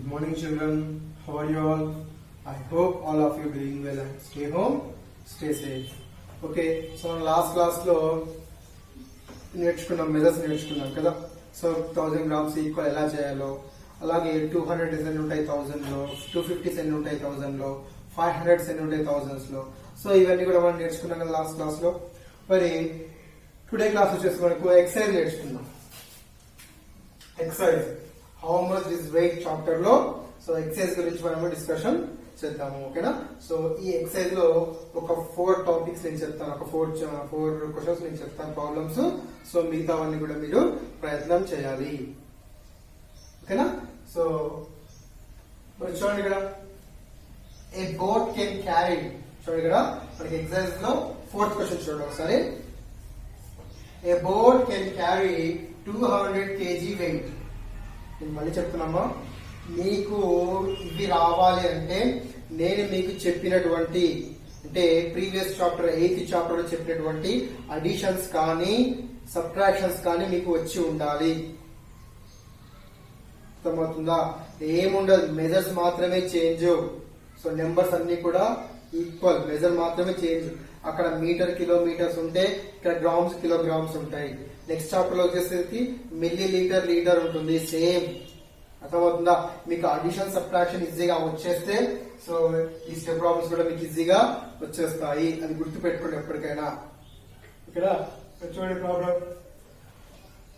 morning children, how are you all? I hope all of you doing well and stay home, stay safe. Okay, so last class lo నేర్చుకున్నాం measures నేర్చుకున్నాం కదా. So 1000 grams equal ఎలా చేయాలో, అలాగే 200 ఎన్ని ఉంటాయి 1000 లో, 250 ఎన్ని ఉంటాయి 1000 లో, 500 ఎన్ని ఉంటాయి 1000s లో. సో ఇవన్నీ కూడా మనం నేర్చుకున్నాం కదా లాస్ట్ క్లాస్ లో. మరి టుడే క్లాస్ వచ్చేసి మనకు ఎక్సర్సైజ్ నేర్చుకున్నాం. Exercise how much is weight chapter లో సో ఎక్సర్సైజ్ గురించి మనము డిస్కషన్ చేద్దాము. ఓకేనా. సో ఈ ఎక్సర్సైజ్ లో ఒక 4 టాపిక్స్ నేను చెప్తాను, ఒక 4 క్వశ్చన్స్ నేను చెప్తాను, ప్రాబ్లమ్స్. సో మిగతావన్నీ కూడా మీరు ప్రయత్నం చేయాలి. ఓకేనా. సో మరి చూడండి ఇక్కడ ఏ బోట్ కెన్ క్యారీ, చూడండి ఇక్కడ మనకి ఎక్సర్సైజ్ లో 4th క్వశ్చన్ చూడండి ఒకసారి. A boat can carry 200 kg weight. నేను మళ్ళీ చెప్తున్నామా, మీకు ఇవి రావాలి అంటే నేను మీకు చెప్పినటువంటి అంటే ప్రీవియస్ చాప్టర్ 8th చాప్టర్ లో చెప్పినటువంటి అడిషన్స్ కానీ సబ్ట్రాక్షన్స్ కానీ మీకు వచ్చి ఉండాలి. అర్థమవుతుందా? ఏముండదు, మెజర్స్ మాత్రమే చేంజ్. సో నెంబర్స్ అన్ని కూడా ఈక్వల్, మెజర్ మాత్రమే చేంజ్. అక్కడ మీటర్ కిలోమీటర్స్ ఉంటే ఇక్కడ గ్రామ్స్ కిలోగ్రామ్స్ ఉంటాయి. నెక్స్ట్ చాప్టర్ లో వచ్చేసరికి మిల్లీ లీటర్ లీటర్ ఉంటుంది, సేమ్. అర్థమవుతుందా? మీకు అడిషన్ సబ్ట్రాక్షన్ ఈజీగా వచ్చేస్తే సో ఈ స్టెప్ ప్రాబ్లమ్స్ కూడా మీకు ఈజీగా వచ్చేస్తాయి. అది గుర్తు పెట్టుకోండి ఎప్పటికైనా. ఇక్కడ చూడండి ప్రాబ్లం.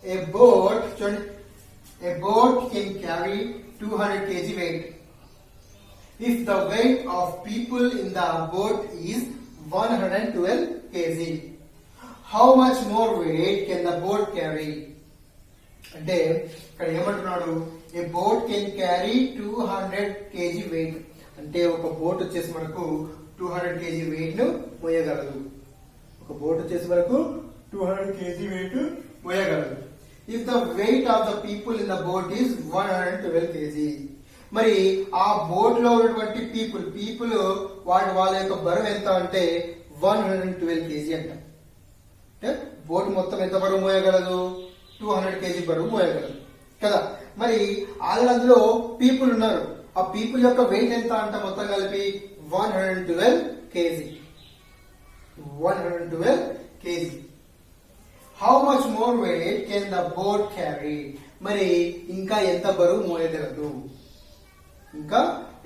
ఏ బోట్, చూడండి, a boat can carry 200 kg weight. If the weight of people in the boat is 112 kg, how much more weight can the boat carry? అంటే ఇక్కడ ఏమంటున్నాడు, a boat can carry 200 kg weight. అంటే ఒక boat వచ్చేసి మనకు 200 kg wait ను మోయగలదు. ఒక boat వచ్చేసి మనకు 200 kg వెయిట్ మోయగలదు. If the weight of the people in the boat is 112 kg. మరి ఆ బోట్ లో ఉన్నటువంటి పీపుల్ వాళ్ళ యొక్క బరువు ఎంత అంటే 112 kg అంట. అంటే బోట్ మొత్తం ఎంత బరువు మోయగలదు? 200 kg బరువు మోయగలదు కదా. మరి అందులో పీపుల్ ఉన్నారు, ఆ పీపుల్ యొక్క వెయిట్ ఎంత అంట మొత్తం కలిపి 112 kg. 112 kg. How much more weight can the boat carry? మరి ఇంకా ఎంత బరువు మోయగలదు? ఇంకా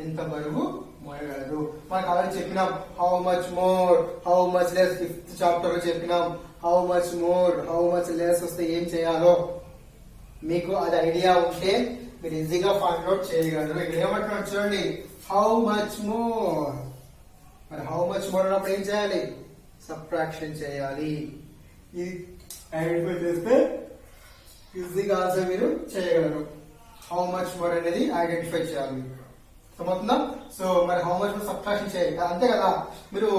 ఎంత బరువు మోయగలదు? మనకు అలాగే చెప్పినాం how much more, how much less. 5th chapter లో చెప్పినాం how much more, how much less వస్తే ఏం చేయాలో మీకు అది ఐడియా ఉంటే మీరు ఈజీగా ఫైండ్ అవుట్ చేయగలరు. ఇక్కడ ఏమంటున్నాడు చూడండి, హౌ మచ్ మోర్. మరి హౌ మచ్ మోర్ అన్నప్పుడు ఏం చేయాలి? సబ్ట్రాక్షన్ చేయాలి. ఇది ఐడెంటిఫై చేస్తే ఈజీగా ఆన్సర్ మీరు చేయగలరు. హౌ మచ్ మోర్ అనేది ఐడెంటిఫై చేయాలి. సమవుతుందా? సో మరి హౌ మచ్ మోర్ సబ్ట్రాక్షన్ చేయాలి, అంతే కదా. మీరు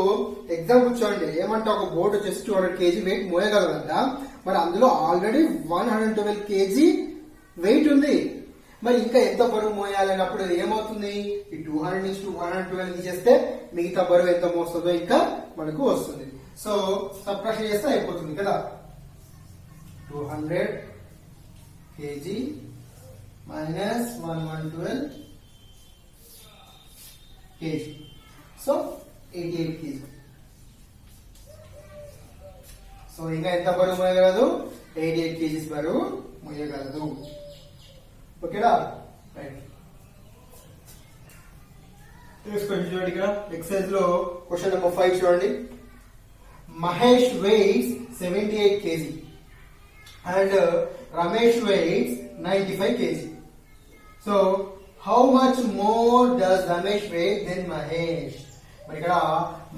ఎగ్జాంపుల్ చూడండి, ఏమంటే ఒక బోట్ వచ్చేసి 200 kg వెయిట్ మోయగలదంట. మరి అందులో ఆల్రెడీ 112 kg వెయిట్ ఉంది. మరి ఇంకా ఎంత బరువు మోయాలి అన్నప్పుడు ఏమవుతుంది? ఈ 200 నుంచి 112 చేస్తే మిగతా బరువు ఎంత మోస్తుందో ఇంకా మనకు వస్తుంది. సో సబ్ట్రాక్షన్ చేస్తే అయిపోతుంది కదా. 200 kg minus 112 kg. So 88 kg. So ఇంకా ఎంత బరువు మోయగలదు? 88 kg బరువు మోయగలదు. ఓకేనా? రైట్. చూడండి ఇక్కడ ఎక్సర్సైజ్ లో క్వశ్చన్ నెంబర్ 5 చూడండి. Mahesh weights 78 kg and Ramesh weighs 95 kg. So how much more does Ramesh weigh than Mahesh? మరి ఇక్కడ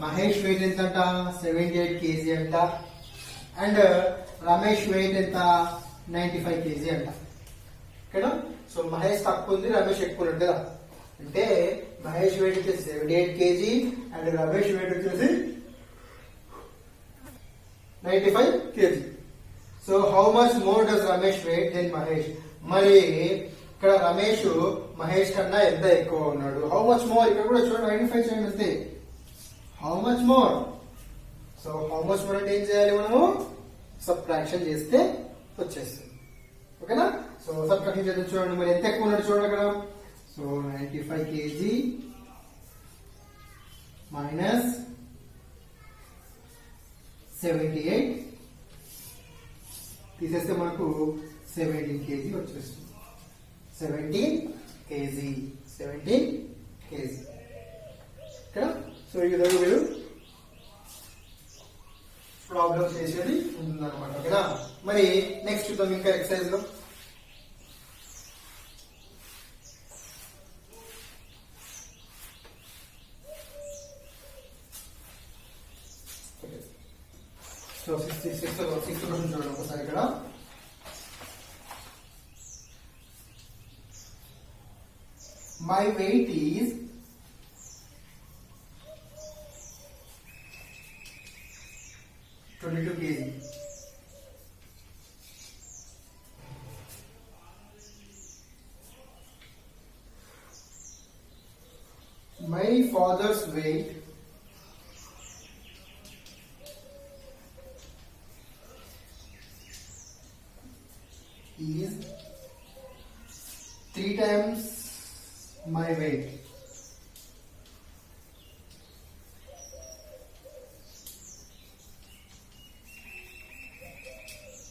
మహేష్ వెయిట్ ఎంత అంట? 78 kg అంట. అండ్ రమేష్ వెయిట్ ఎంత? 95 kg అంట. ఓకేనా. సో మహేష్ తక్కువ ఉంది, రమేష్ ఎక్కువ ఉంది కదా. అంటే మహేష్ వెయిట్ వచ్చేసి 78 kg అండ్ రమేష్ వెయిట్ వచ్చేసి 95 kg. So how much more does Ramesh weight than Mahesh? మరి ఇక్కడ రమేష్ మహేష్ కన్నా ఎంత ఎక్కువ ఉన్నాడు? హౌ మచ్ మోర్ ఇక్కడ కూడా చూడండి, ఐడెంటిఫై చేయండి అంతే. How much more. So how much more అంటే ఏం చేయాలి మనము? సబ్ట్రాక్షన్ చేస్తే వచ్చేస్తుంది. ఓకేనా. సో సబ్ట్రాక్షన్ చేస్తే చూడండి మరి ఎంత ఎక్కువ ఉన్నాడు చూడండి అక్కడ. So 95 kg minus 78 తీసేస్తే మనకు 17 kg వచ్చేస్తుంది. 17 kg ఓకేనా. సో ఈ విధంగా మీరు ప్రాబ్లమ్ చేసేది ఉంటుందన్నమాట ఓకేనా. మరి నెక్స్ట్ చూద్దాం ఇంకా ఎక్సర్సైజ్ లో. సో 66 చూడండి ఒకసారి ఇక్కడ. My weight is 22 kg. My father's weight is 3 times my weight.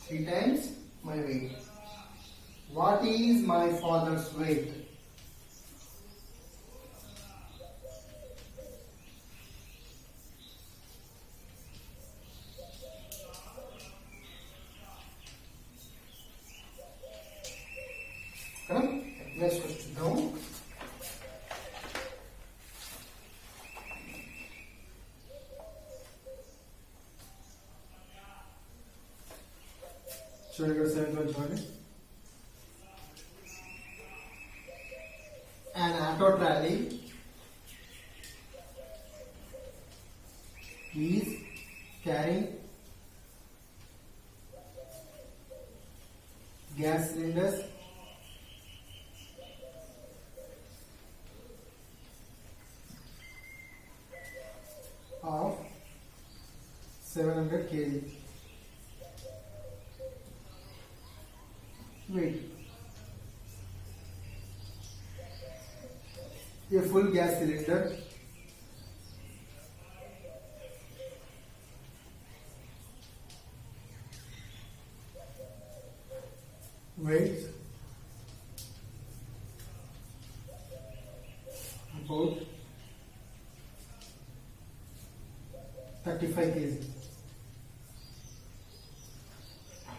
Three times my weight. What is my father's weight? Next question now. చూడండి 7th one చూడండి. An auto trolley is carrying gas cylinders of 700 kg. Wait. A full gas cylinder weighs about 35 kg.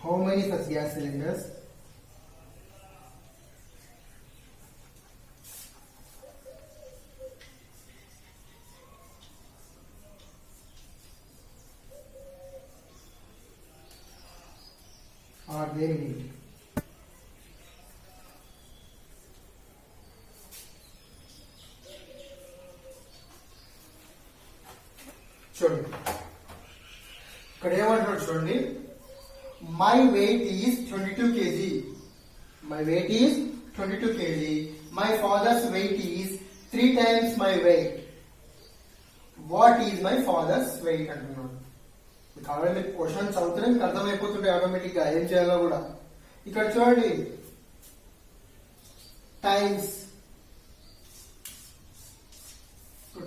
How many such gas cylinders are there in it? చూడండి ఇక్కడ ఏమంటున్నాడు చూడండి. My weight is 22 kg. My weight is 22 kg. My father's weight is 3 times my weight. What is my father's weight అంటున్నాడు. కాబట్టి మీకు question చదువుతూనే మీకు అర్థమైపోతుంటే automatic గా ఏం చేయాలో కూడా. ఇక్కడ చూడండి టైమ్స్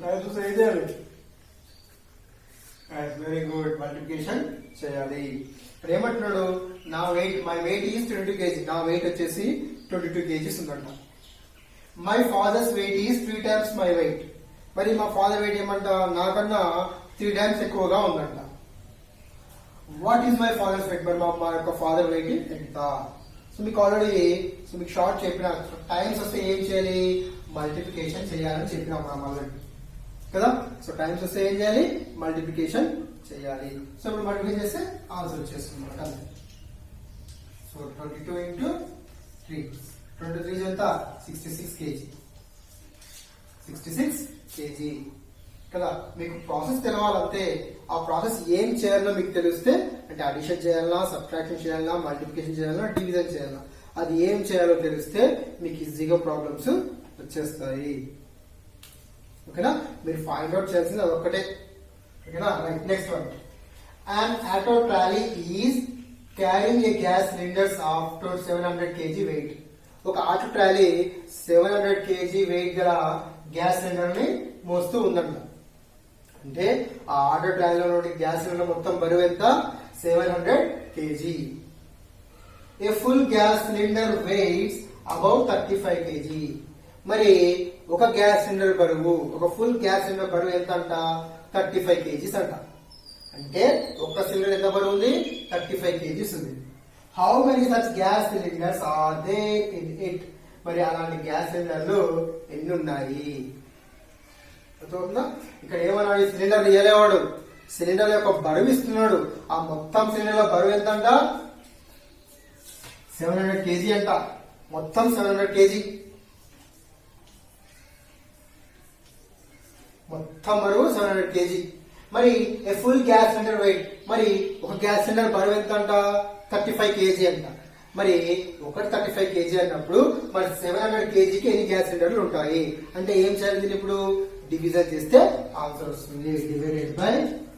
టైమ్స్ ఏం చేయాలి? వెరీ గుడ్, మల్టిప్లికేషన్ చేయాలి. ఇప్పుడు ఏమంటున్నాడు, నా weight my weight is 22 kg. నా వెయిట్ వచ్చేసి 22 kgs ఉందంట. My father's weight is 3 times my weight. మరి మా ఫాదర్ వెయిట్ ఏమంట, నాకన్నా 3 times ఎక్కువగా ఉందంట. What is my father's weight? మరి మా యొక్క ఫాదర్ వెయిట్ ఎంత? సో మీకు ఆల్రెడీ మీకు షార్ట్ చెప్పిన టైమ్స్ వస్తే ఏం చేయాలి? మల్టిప్లికేషన్ చేయాలని చెప్పినాం మనం ఆల్రెడీ కదా. సో టైమ్స్ వస్తే ఏం చేయాలి? మల్టిప్లికేషన్ చేయాలి. సో ఇప్పుడు మల్టిప్లికేషన్ చేస్తే ఆన్సర్ వచ్చేస్తుంది మనకు అంతే. సో 22 into 3, 23 ఎంత? 66 kg. 66 kg కదా. మీకు ప్రాసెస్ తెలవాలంటే ఆ ప్రాసెస్ ఏం చేయాలో మీకు తెలిస్తే, అంటే అడిషన్ చేయాలన్నా, సబ్ట్రాక్షన్ చేయాలన్నా, మల్టిప్లికేషన్ చేయాలన్నా, డివిజన్ చేయాలన్నా, అది ఏం చేయాలో తెలిస్తే మీకు ఈజీగా ప్రాబ్లమ్స్ వచ్చేస్తాయి. ఓకేనా. మీరు ఫైండ్ అవుట్ చేయాల్సింది అదొక్కటే. ఓకేనా. Right, next one. An auto trolley is carrying a gas cylinders of 700 kg weight. ఒక ఆటో ట్రాలీ 700 kg వెయిట్ గల గ్యాస్ సిలిండర్ ని మోస్తూ ఉందంట. అంటే ఆ ఆటో ట్రాలీలో గ్యాస్ సిలిండర్ మొత్తం బరువు ఎంత? 700 kg. A full gas cylinder weights about 35 kg. మరి ఒక గ్యాస్ సిలిండర్ బరువు, ఒక ఫుల్ గ్యాస్ సిలిండర్ బరువు ఎంత అంట? 35 kgs అంట. అంటే ఒక్క సిలిండర్ ఎంత బరువు ఉంది? 35 kgs ఉంది. How many such gas cylinders are they in it? మరి అలాంటి గ్యాస్ సిలిండర్లు ఎన్ని ఉన్నాయి? అర్థమవుతుందా? ఇక్కడ ఏమన్నాడు? సిలిండర్ ఇయ్యలేవాడు, సిలిండర్ యొక్క బరువు ఇస్తున్నాడు. ఆ మొత్తం సిలిండర్ బరువు ఎంత అంట? 700 kg అంట. మొత్తం 700 kg. మొత్తం బరువు 700 kg. మరి ఏ ఫుల్ గ్యాస్ సిలిండర్ వెయిట్, మరి ఒక గ్యాస్ సిలిండర్ బరువు ఎంత అంట? 35 kg అంట. మరి ఒకటి 35 kg అన్నప్పుడు మరి 700 kgకి ఎన్ని గ్యాస్ సిలిండర్లు ఉంటాయి అంటే ఏం చేయాలి? దీన్ని ఇప్పుడు డివిజన్ చేస్తే ఆన్సర్ వస్తుంది. Divided by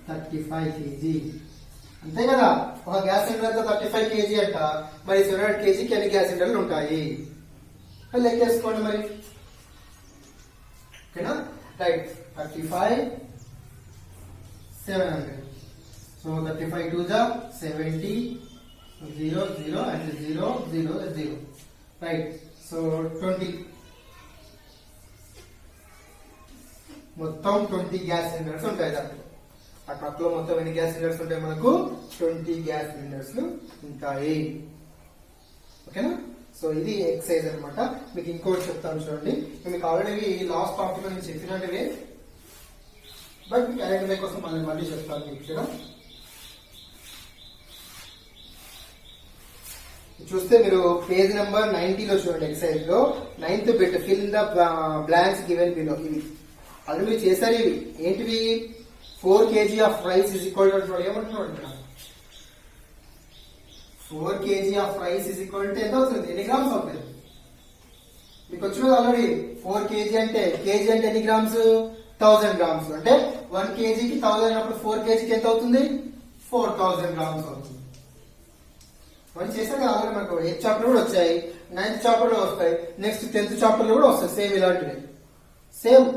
35 kg. అంతే కదా? ఒక గ్యాస్ సిలిండర్ 35 kg అంట. మరి 700 kgకి ఎన్ని గ్యాస్ సిలిండర్లు ఉంటాయి లెక్కేసుకోండి మరి. ఓకేనా? Right. 35 700. So 35 to the 70, 0 0 and 0 0 0. Right. So 20. మొత్తం 20 గ్యాస్ సిలిండర్స్ ఉంటాయి దాంట్లో. ఆ ట్రక్ లో మొత్తం ఎన్ని గ్యాస్ సిలిండర్స్ ఉంటాయి? మనకు 20 గ్యాస్ సిలిండర్స్ ఉంటాయి. ఓకేనా? సో ఇది ఎక్సైజ్ అనమాట. మీకు ఇంకోటి చెప్తాను చూడండి. మీకు ఆల్రెడీ లాస్ట్ టాపిక్ లో నేను చెప్పినట్టువే, బట్ మీకు ఐడెంటిఫై కోసం మళ్ళీ చెప్తాను మీకు ఇక్కడ. చూస్తే మీరు పేజ్ నెంబర్ 90లో చూడండి. ఎక్సైజ్ లో 9th bit fill the blanks given below. ఇవి అది మీరు చేశారు. ఇవి ఏంటివి? 4 kg of rice is equal to ఏమంటున్నాడు ఇక్కడ? 4 kg of rice is equal to ఎంత అవుతుంది? ఎన్ని గ్రామ్స్ అవుతుంది? మీకు వచ్చినది ఆల్రెడీ. 4 kg అంటే కేజీ అంటే ఎన్ని గ్రామ్స్? 1000 గ్రామ్స్. అంటే 1 kgకి 1000 అయినప్పుడు 4 kgకి ఎంత అవుతుంది? 4000 గ్రామ్స్ అవుతుంది. మనం చేసాం కదా ఆల్రెడీ. మనకు 8th చాప్టర్ కూడా వచ్చాయి, 9th చాప్టర్ లో వస్తాయి, నెక్స్ట్ 10th చాప్టర్ లో కూడా వస్తాయి సేమ్ ఇలాంటివి. సేమ్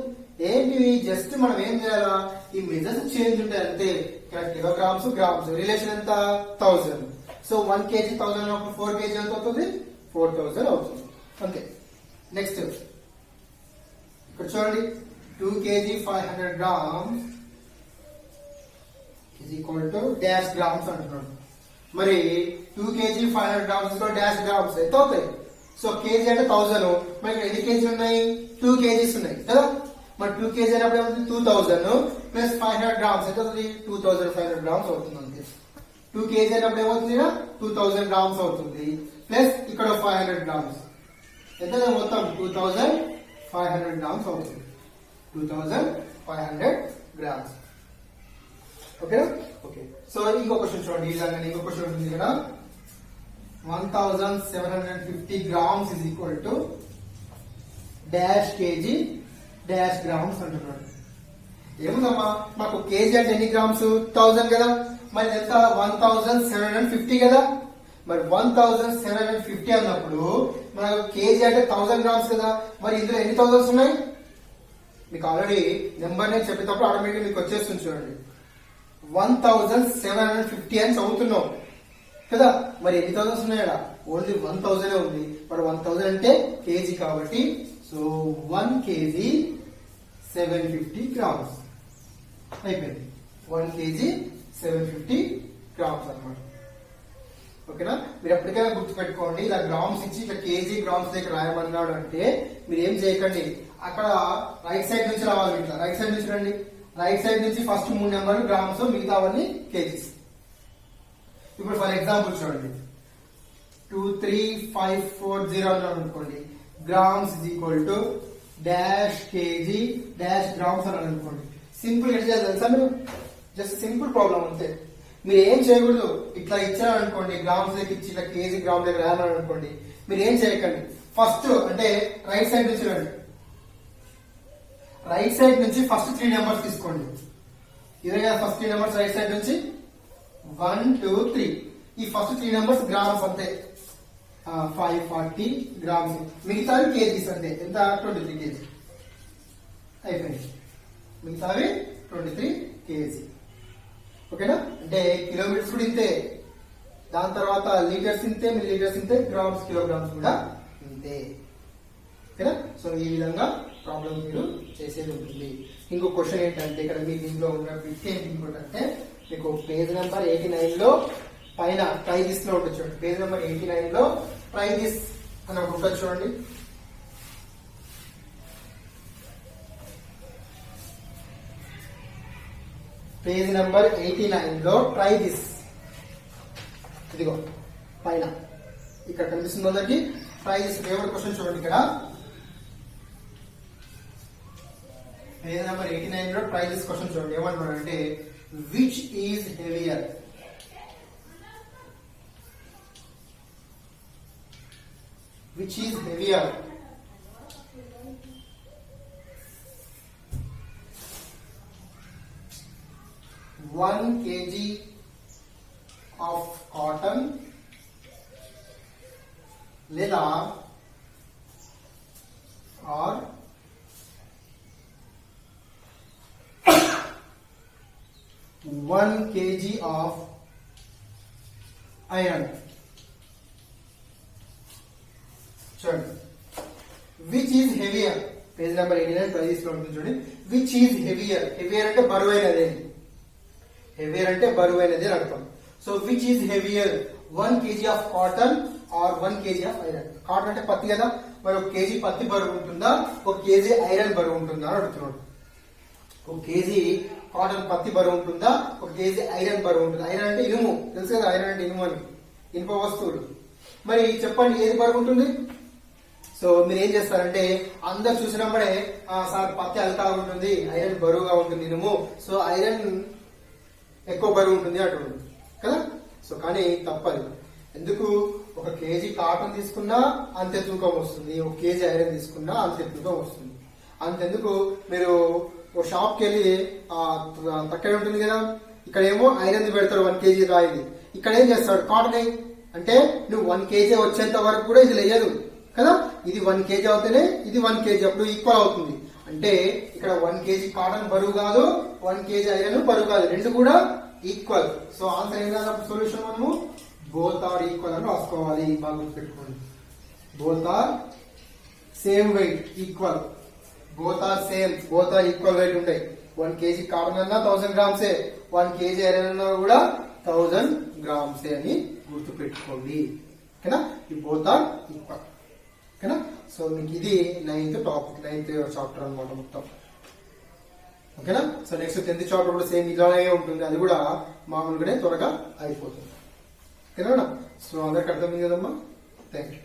ఏంటివి? జస్ట్ మనం ఏం చేయాలా? ఈ మెజర్స్ చేంజ్ ఉంటాయి అంతే. ఇక్కడ కిలోగ్రామ్స్ గ్రామ్స్ రిలేషన్ ఎంత? 1000. సో 1 kg 1000 అయినప్పుడు 4 kg ఎంత అవుతుంది? 4000 అవుతుంది. అంతే. నెక్స్ట్ ఇక్కడ చూడండి. 2 kg 500 grams is equal to dash grams అంటున్నాడు. మరి 2 kg 500 grams తో డాష్ గ్రామ్స్ ఎంత అవుతాయి? సో కేజీ అంటే 1000. మరి ఇక్కడ ఎన్ని కేజీలు ఉన్నాయి? 2 kgs ఉన్నాయి కదా. మరి 2 kg అయినప్పుడు ఏమవుతుంది? 2000 ప్లస్ 500 గ్రామ్స్ ఎంత అవుతుంది? 2500 గ్రామ్స్ అవుతుంది అంతే. 2 kg అయినప్పుడు ఏమవుతుంది? 2000 గ్రామ్స్ అవుతుంది ప్లస్ ఇక్కడ 500 గ్రామ్స్ ఎంత? మొత్తం 2500 గ్రామ్స్ అవుతుంది. 2500 గ్రామ్స్. ఓకేనా? ఓకే. సో ఇంకో క్వశ్చన్ చూడండి. ఇలాగ ఇంకో క్వశ్చన్ ఉంటుంది ఇక్కడ. 1750 grams is equal to dash kg dash grams అంటున్నాడు. ఏముందమ్మా? మాకు కేజీ అంటే ఎన్ని గ్రామ్స్? 1000 కదా. మరి ఎంత? 1750 కదా. మరి 1750 అన్నప్పుడు మనకు కేజీ అంటే 1000 గ్రామ్స్ కదా. మరి ఇందులో ఎన్ని థౌసండ్స్ ఉన్నాయి? మీకు ఆల్రెడీ నెంబర్ నేను చెప్పేటప్పుడు ఆటోమేటిక్ మీకు వచ్చేస్తుంది చూడండి. 1750 అని చదువుతున్నాం కదా. మరి ఎన్ని థౌసండ్స్ ఉన్నాయా? ఓన్లీ 1000 ఉంది. మరి 1000 అంటే కేజీ కాబట్టి సో 1 kg 750 grams అయిపోయింది. 1 kg 750 grams అన్నమాట. ఓకేనా? మీరు ఎప్పటికైనా గుర్తుపెట్టుకోండి. ఇలా గ్రామ్స్ ఇచ్చి ఇట్లా కేజీ గ్రామ్స్ దగ్గర రాయమన్నాడు అంటే మీరు ఏం చేయకండి. అక్కడ రైట్ సైడ్ నుంచి రావాలి. ఇట్లా రైట్ సైడ్ నుంచి రండి. రైట్ సైడ్ నుంచి ఫస్ట్ 3 నెంబర్లు గ్రామ్స్, మిగతావన్నీ కేజీస్. ఇప్పుడు ఫర్ ఎగ్జాంపుల్ చూడండి. 23540 అన్నాడు అనుకోండి. Grams is equal to dash KG dash grams అన్నాడు అనుకోండి. సింపుల్ ఎట్లా చేయాలి తెలుసా? మీరు జస్ట్ సింపుల్ ప్రాబ్లం అంతే. మీరు ఏం చేయకూడదు. ఇట్లా ఇచ్చారు అనుకోండి, గ్రామ్స్ దగ్గర ఇచ్చి ఇట్లా కేజీ గ్రామ్ దగ్గర రాయాలని అనుకోండి. మీరు ఏం చేయకండి. ఫస్ట్ అంటే రైట్ సైడ్ నుంచి రండి. రైట్ సైడ్ నుంచి ఫస్ట్ 3 నెంబర్స్ తీసుకోండి. ఇదే కదా ఫస్ట్ 3 నెంబర్స్ రైట్ సైడ్ నుంచి 1 2 3. ఈ ఫస్ట్ 3 నెంబర్స్ గ్రామ్స్ అంతే. 540 గ్రామ్స్. మిగతావి కేజీస్ అంతే. ఎంత? 23 కేజీ అయిపోయింది. మిగతావి 23 కేజీ. ఓకేనా? అంటే కిలోమీటర్స్ కూడా ఇంతే, దాని తర్వాత లీటర్స్ ఇంతే, మిల్లీ లీటర్స్ ఇంతే, గ్రామ్స్ కిలోగ్రామ్స్ కూడా ఇంతే. ఓకేనా? సో ఈ విధంగా ప్రాబ్లం మీరు చేసేది ఉంటుంది. ఇంకో క్వశ్చన్ ఏంటంటే ఇక్కడ మీ దీంట్లో ఉన్న బిట్ ఏంటి ఇంకోటంటే, మీకు పేజ్ నెంబర్ 89 లో పైన ట్రై దిస్ లో ఉంటుంది చూడండి. పేజ్ నెంబర్ 89 లో ట్రై దిస్ అని ఒకటి ఉంటుంది చూడండి. పేజ్ నెంబర్ 89 లో ట్రై దిస్, ఇదిగో పైన ఇక్కడ కనిపిస్తుంది మొదటి ట్రై దిస్ ఫేవరెట్ క్వశ్చన్ చూడండి. ఇక్కడ పేజ్ నెంబర్ 89 లో ట్రై దిస్ క్వశ్చన్ చూడండి. ఏమంటున్నాడు అంటే which is heavier. Which is heavier? One kg of cotton లేదా or 1 kg of iron. చూడండి, which is heavier. Page number 89 ప్రైజ్ లో ఉంటుంది చూడండి. Which is heavier. హెవియర్ అంటే బరువైనదే, హెవియర్ అంటే బరువైనదే అర్థం. So which is heavier, 1 kg of cotton or 1 kg of iron. Cotton అంటే పత్తి కదా, మరి 1 kg పత్తి బరువు ఉంటుందా, 1 kg ఐరన్ బరువు ఉంటుందా అని అడుగుతున్నాడు. 1 kg కాటన్ పత్తి బరువు ఉంటుందా, 1 kg ఐరన్ బరువు ఉంటుందా. ఐరన్ అంటే ఇనుము, తెలుసు కదా, ఐరన్ అంటే ఇనుము అని, ఇనుప వస్తువులు. మరి చెప్పండి ఏది బరువు ఉంటుంది. సో మీరు ఏం చేస్తారంటే అందరు చూసినప్పుడే సార్ పత్తి అల్కా ఉంటుంది, ఐరన్ బరువుగా ఉంటుంది ఇనుము, సో ఐరన్ ఎక్కువ బరువు ఉంటుంది అంటుంది కదా. సో కానీ తప్పదు. ఎందుకు? 1 kg కాటన్ తీసుకున్నా అంతే తూకం వస్తుంది, 1 kg ఐరన్ తీసుకున్నా అంతే తూకం వస్తుంది. అంతెందుకు మీరు ఓ షాప్కి వెళ్ళి తక్కడ ఉంటుంది కదా, ఇక్కడ ఏమో ఐరన్ పెడతారు 1 kg రాయింది, ఇక్కడ ఏం చేస్తాడు కాటన్ అంటే నువ్వు 1 kg వచ్చేంత వరకు కూడా ఇది లేదు కదా. ఇది 1 kg అవుతేనే ఇది 1 kg, అప్పుడు ఈక్వల్ అవుతుంది. అంటే ఇక్కడ 1 kg కాటన్ బరువు కాదు, 1 kg ఐరన్ బరువు కాదు, రెండు కూడా ఈక్వల్. సో ఆన్సర్ ఏం కాదు సొల్యూషన్, మనము బోత్ ఆర్ ఈక్వల్ అని రాసుకోవాలి. బాగా గుర్తుపెట్టుకోండి, both are same weight equal, both are same, both are equal weight ఉంటాయి. 1 kg కాటన్ అన్నా 1000 గ్రామ్సే, 1 kg ఐరన్ అన్నా కూడా 1000 గ్రామ్సే అని గుర్తుపెట్టుకోండి. ఓకేనా? ఈ బోత్ ఆర్ ఈక్వల్. ఓకేనా? సో మీకు ఇది 9th చాప్టర్ అనమాట మొత్తం. ఓకేనా? సో నెక్స్ట్ 10th చాప్టర్ కూడా సేమ్ ఇలానే ఉంటుంది, అది కూడా మామూలుగానే త్వరగా అయిపోతుంది. ఓకేనా? సో అందరికి అర్థమైంది కదమ్మా. Thank you.